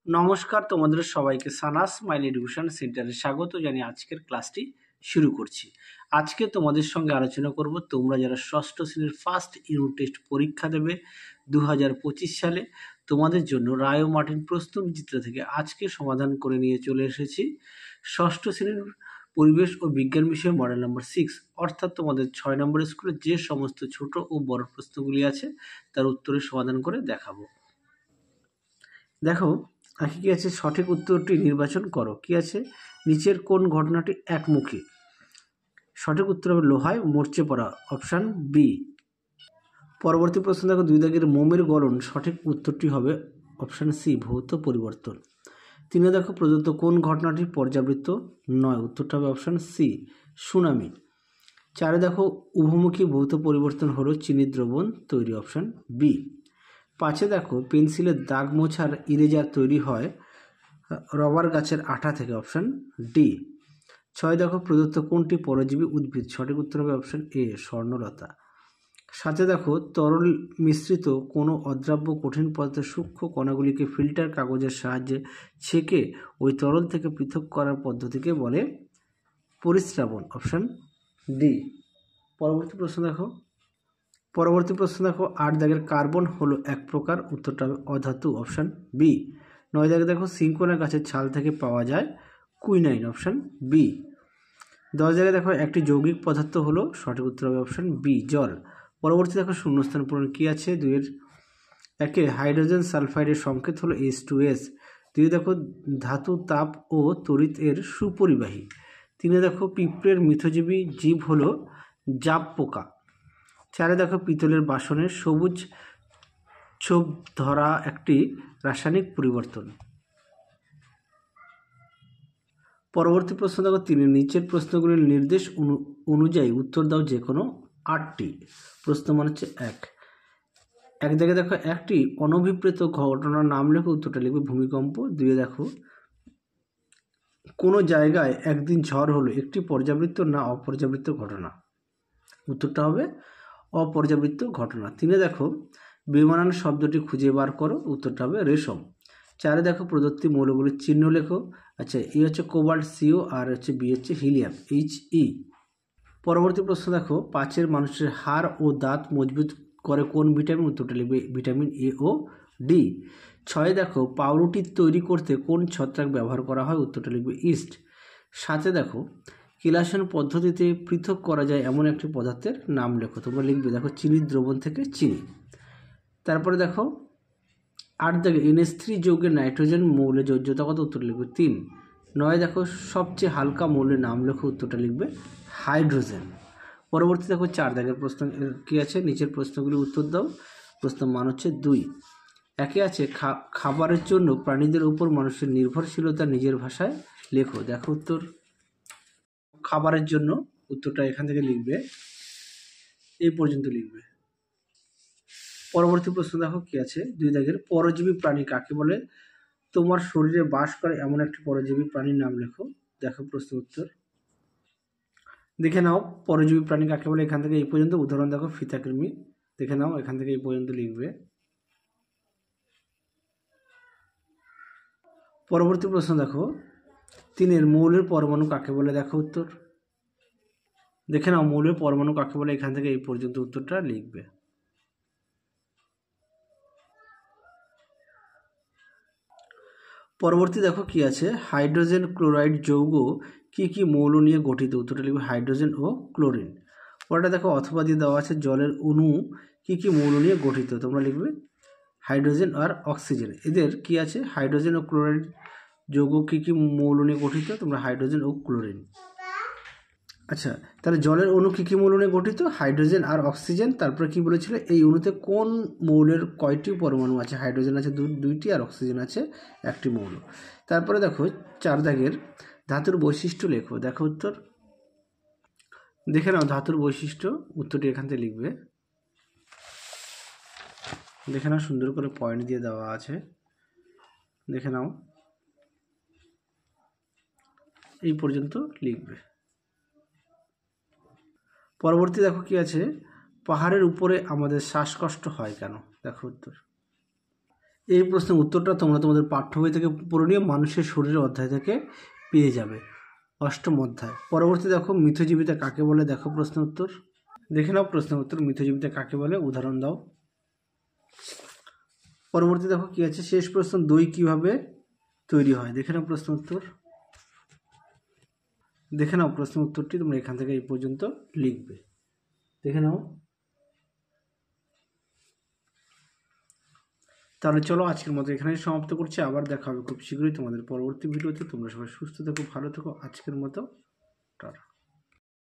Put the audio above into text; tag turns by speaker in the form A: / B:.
A: নমস্কার, তোমাদের সবাইকে সানাস স্মাইল এডুকেশন সেন্টারে স্বাগত জানিয়ে আজকের ক্লাসটি শুরু করছি। আজকে তোমাদের সঙ্গে আলোচনা করব তোমরা যারা ষষ্ঠ শ্রেণীর ফার্স্ট ইউনিট টেস্ট পরীক্ষা দেবে 2025 সালে, তোমাদের জন্য রায় ও মার্টিন প্রশ্ন বিচিত্র থেকে আজকে সমাধান করে নিয়ে চলে এসেছি ষষ্ঠ শ্রেণীর পরিবেশ ও বিজ্ঞান বিষয়ে মডেল নম্বর 6, অর্থাৎ তোমাদের 6 নম্বর স্কুলে যে সমস্ত ছোট ও বড় প্রশ্নগুলি আছে তার উত্তরের সমাধান করে দেখাবো। দেখো কি আছে, সঠিক উত্তরটি নির্বাচন করো। কি আছে, নিচের কোন ঘটনাটি একমুখী? সঠিক উত্তর হবে লোহায় মরচে পড়া, অপশান বি। পরবর্তী প্রশ্ন দেখো, দুই দাগের মোমের গলন, সঠিক উত্তরটি হবে অপশান সি, ভৌত পরিবর্তন। তিনে দেখো প্রদত্ত কোন ঘটনাটি পর্যাবৃত্ত নয়? উত্তরটা হবে অপশান সি, সুনামি। চারে দেখো উভমুখী ভৌত পরিবর্তন হলো চিনির দ্রবণ তৈরি, অপশান বি। পাঁচে দেখো পেন্সিলের দাগ মোছার ইরেজার তৈরি হয় রবার গাছের আঠা থেকে, অপশান ডি। ছয় দেখো প্রদত্ত কোনটি পরজীবী উদ্ভিদ? সঠিক উত্তর হবে অপশান এ, স্বর্ণলতা। সাথে দেখো তরল মিশ্রিত কোনো অদ্রাব্য কঠিন পদার্থের সূক্ষ্ম কণাগুলিকে ফিল্টার কাগজের সাহায্যে ছেঁকে ওই তরল থেকে পৃথক করার পদ্ধতিকে বলে পরিস্রাবণ, অপশান ডি। পরবর্তী প্রশ্ন দেখো 8 দাগের কার্বন হলো এক প্রকার, উত্তরটা হবে অধাতু, অপশান বি। 9 দাগে দেখো সিঙ্কোনা গাছের ছাল থেকে পাওয়া যায় কুইনাইন, অপশান বি। 10 দাগে দেখো একটি যৌগিক পদার্থ হলো, সঠিক উত্তর হবে অপশান বি, জল। পরবর্তী দেখো শূন্যস্থান পূরণ কি আছে? 2 একে হাইড্রোজেন সালফাইডের সংকেত হলো H2S। 2 দেখো ধাতু তাপ ও তড়িৎ এর সুপরিবাহী। 3 দেখো পিঁপড়ের মিথজীবী জীব হলো জাপ পোকা। 4 দেখো পিতলের বাসনের সবুজ ছোপ ধরা একটি রাসায়নিক পরিবর্তন। পরবর্তী প্রশ্ন দেখো 3 নিচের প্রশ্নগুলির নির্দেশ অনুযায়ী উত্তর দাও যে কোনো 8টি। প্রশ্ন মান হচ্ছে 1 দেখে দেখো একটি অনভিপ্রেত ঘটনার নাম লেখো, উত্তরটা লিখবে ভূমিকম্প। 2 দেখো কোনো জায়গায় একদিন ঝড় হলো একটি পর্যাবৃত্ত না অপর্যাবৃত্ত ঘটনা? উত্তরটা হবে অপর্যাবৃত্ত ঘটনা। 3 দেখো বেমানান শব্দটি খুঁজে বার করো, উত্তরটা হবে রেশম। 4 দেখো প্রদত্ত মৌলগুলির চিহ্ন লেখো। আচ্ছা, এ হচ্ছে কোবাল্ট CO, আর হচ্ছে বি হচ্ছে হিলিয়াম HE। পরবর্তী প্রশ্ন দেখো 5 মানুষের হাড় ও দাঁত মজবুত করে কোন ভিটামিন? উত্তরটা লিখবে ভিটামিন A ও D। 6 দেখো পাউরুটি তৈরি করতে কোন ছত্রাক ব্যবহার করা হয়? উত্তরটা লিখবে ইস্ট। 7 দেখো কিলাসন পদ্ধতিতে পৃথক করা যায় এমন একটি পদার্থের নাম লেখো, তোমরা লিখবে দেখো চিনির দ্রবণ থেকে চিনি। তারপরে দেখো 8 দেখো NH3 যৌগের নাইট্রোজেন মৌলের যোজ্যতা কত? উত্তর লিখবে 3। 9 দেখো সবচেয়ে হালকা মৌলের নাম লেখো, উত্তরটা লিখবে হাইড্রোজেন। পরবর্তী দেখো 4 দাগের প্রশ্ন কি আছে? নিচের প্রশ্নগুলি উত্তর দাও। প্রশ্ন মান হচ্ছে 2। একে আছে খাবারের জন্য প্রাণীদের উপর মানুষের নির্ভরশীলতা নিজের ভাষায় লেখো। দেখো উত্তর খাবারের জন্য, উত্তরটা এখান থেকে লিখবে, এই পর্যন্ত লিখবে। পরবর্তী প্রশ্ন দেখো কি আছে? 2 দাগের পরজীবী প্রাণী কাকে বলে? তোমার শরীরে বাস করে এমন একটি পরজীবী প্রাণীর নাম লেখো। দেখো প্রশ্ন উত্তর দেখে নাও, পরজীবী প্রাণী কাকে বলে এখান থেকে এই পর্যন্ত। উদাহরণ দেখো ফিতাকৃমি, দেখে নাও এখান থেকে এই পর্যন্ত লিখবে। পরবর্তী প্রশ্ন দেখো 3 মৌলের পরমাণু কাকে বলে? দেখো উত্তর দেখে নাও, মৌলের পরমাণু কাকে বলে এখান থেকে এই পর্যন্ত উত্তরটা লিখবে। পরবর্তী দেখো কি আছে? হাইড্রোজেন ক্লোরাইড যৌগ কি কি মৌল নিয়ে গঠিত? উত্তরটা লিখবে হাইড্রোজেন ও ক্লোরিন। পরেটা দেখো অথবা দিয়ে দেওয়া আছে জলের অণু কি কি মৌল নিয়ে গঠিত? তোমরা লিখবে হাইড্রোজেন আর অক্সিজেন। এদের কি আছে? হাইড্রোজেন ও ক্লোরাইড যৌগ কি কি মৌল নিয়ে গঠিত? তোমরা হাইড্রোজেন ও ক্লোরিন। আচ্ছা, তাহলে জলের অণু কী কী মৌল নিয়ে গঠিত? হাইড্রোজেন আর অক্সিজেন। তারপরে কি বলেছিল, এই অণুতে কোন মৌলের কয়টি পরমাণু আছে? হাইড্রোজেন আছে 2টি আর অক্সিজেন আছে 1টি মৌল। তারপরে দেখো 4 দাগের ধাতুর বৈশিষ্ট্য লেখো। দেখো উত্তর দেখে নাও ধাতুর বৈশিষ্ট্য, উত্তরটি এখান থেকে লিখবে। দেখে নাও সুন্দর করে পয়েন্ট দিয়ে দেওয়া আছে, দেখে নাও এই পর্যন্ত লিখবে। পরবর্তী দেখো কি আছে? পাহাড়ের উপরে আমাদের শ্বাসকষ্ট হয় কেন? দেখো উত্তর এই প্রশ্নের উত্তরটা তোমরা তোমাদের পাঠ্য বই থেকে পড়ে নিয়ে মানুষের শরীরের অধ্যায় থেকে পেয়ে যাবে, অষ্টম অধ্যায়। পরবর্তী দেখো মিথজীবিতা কাকে বলে, দেখো প্রশ্নের উত্তর, দেখে নাও প্রশ্নের উত্তর, মিথজীবিতা কাকে বলে, উদাহরণ দাও। পরবর্তী দেখো কি আছে, শেষ প্রশ্ন, দই কিভাবে তৈরি হয়, দেখে নাও প্রশ্ন উত্তর, দেখে নাও প্রশ্ন উত্তরটি তোমরা এখান থেকে এই পর্যন্ত লিখবে, দেখে নাও। তাহলে চলো আজকের মতো এখানেই সমাপ্ত করছি, আবার দেখা হবে খুব শীঘ্রই তোমাদের পরবর্তী ভিডিওতে। তোমরা সবাই সুস্থ থেকো, ভালো থেকো, আজকের মতো টাটা।